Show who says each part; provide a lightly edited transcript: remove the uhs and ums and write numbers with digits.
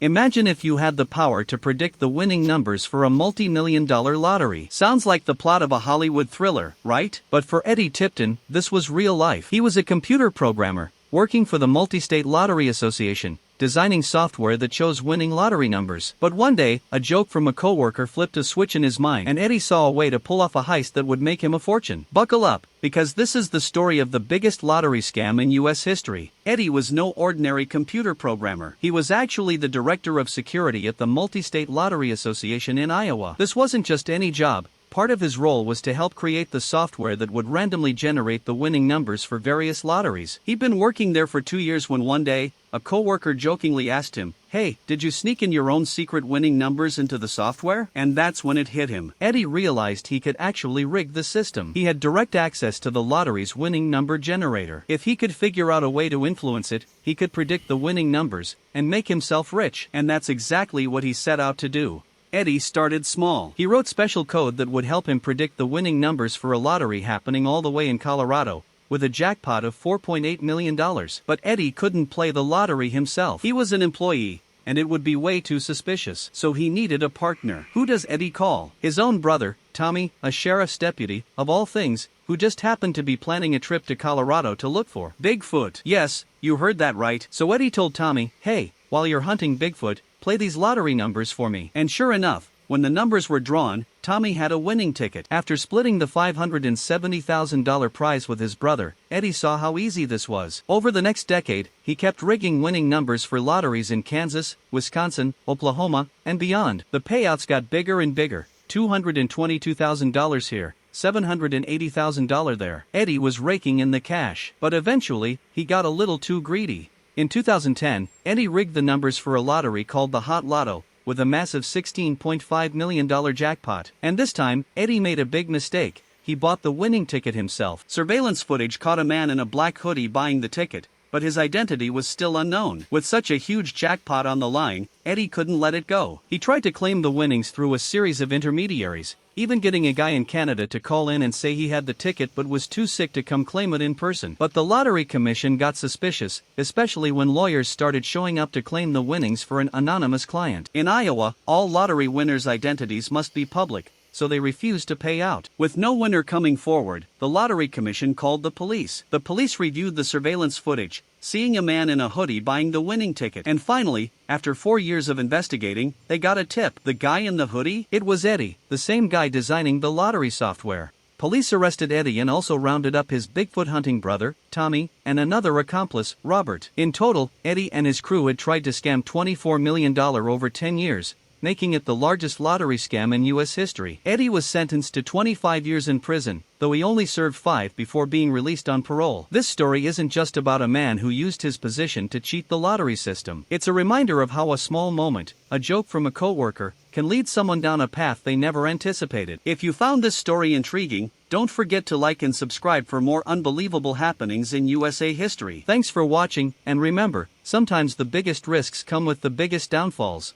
Speaker 1: Imagine if you had the power to predict the winning numbers for a multi-million-dollar lottery. Sounds like the plot of a Hollywood thriller, right? But for Eddie Tipton, this was real life. He was a computer programmer, working for the Multi-State Lottery Association, designing software that chose winning lottery numbers. But one day, a joke from a coworker flipped a switch in his mind, and Eddie saw a way to pull off a heist that would make him a fortune. Buckle up, because this is the story of the biggest lottery scam in U.S. history. Eddie was no ordinary computer programmer. He was actually the director of security at the Multi-State Lottery Association in Iowa. This wasn't just any job. Part of his role was to help create the software that would randomly generate the winning numbers for various lotteries. He'd been working there for 2 years when one day, a coworker jokingly asked him, "Hey, did you sneak in your own secret winning numbers into the software?" And that's when it hit him. Eddie realized he could actually rig the system. He had direct access to the lottery's winning number generator. If he could figure out a way to influence it, he could predict the winning numbers and make himself rich. And that's exactly what he set out to do. Eddie started small. He wrote special code that would help him predict the winning numbers for a lottery happening all the way in Colorado, with a jackpot of $4.8 million. But Eddie couldn't play the lottery himself. He was an employee, and it would be way too suspicious. So he needed a partner. Who does Eddie call? His own brother, Tommy, a sheriff's deputy, of all things, who just happened to be planning a trip to Colorado to look for Bigfoot. Yes, you heard that right. So Eddie told Tommy, "Hey, while you're hunting Bigfoot, play these lottery numbers for me." And sure enough, when the numbers were drawn, Tommy had a winning ticket. After splitting the $570,000 prize with his brother, Eddie saw how easy this was. Over the next decade, he kept rigging winning numbers for lotteries in Kansas, Wisconsin, Oklahoma, and beyond. The payouts got bigger and bigger. $222,000 here, $780,000 there. Eddie was raking in the cash. But eventually, he got a little too greedy. In 2010, Eddie rigged the numbers for a lottery called the Hot Lotto, with a massive $16.5 million jackpot. And this time, Eddie made a big mistake. He bought the winning ticket himself. Surveillance footage caught a man in a black hoodie buying the ticket, but his identity was still unknown. With such a huge jackpot on the line, Eddie couldn't let it go. He tried to claim the winnings through a series of intermediaries, even getting a guy in Canada to call in and say he had the ticket but was too sick to come claim it in person. But the Lottery Commission got suspicious, especially when lawyers started showing up to claim the winnings for an anonymous client. In Iowa, all lottery winners' identities must be public, so they refused to pay out. With no winner coming forward, the Lottery Commission called the police. The police reviewed the surveillance footage, seeing a man in a hoodie buying the winning ticket. And finally, after 4 years of investigating, they got a tip. The guy in the hoodie? It was Eddie, the same guy designing the lottery software. Police arrested Eddie and also rounded up his Bigfoot hunting brother, Tommy, and another accomplice, Robert. In total, Eddie and his crew had tried to scam $24 million over 10 years. Making it the largest lottery scam in U.S. history. Eddie was sentenced to 25 years in prison, though he only served 5 before being released on parole. This story isn't just about a man who used his position to cheat the lottery system. It's a reminder of how a small moment, a joke from a coworker, can lead someone down a path they never anticipated. If you found this story intriguing, don't forget to like and subscribe for more unbelievable happenings in USA history. Thanks for watching, and remember, sometimes the biggest risks come with the biggest downfalls.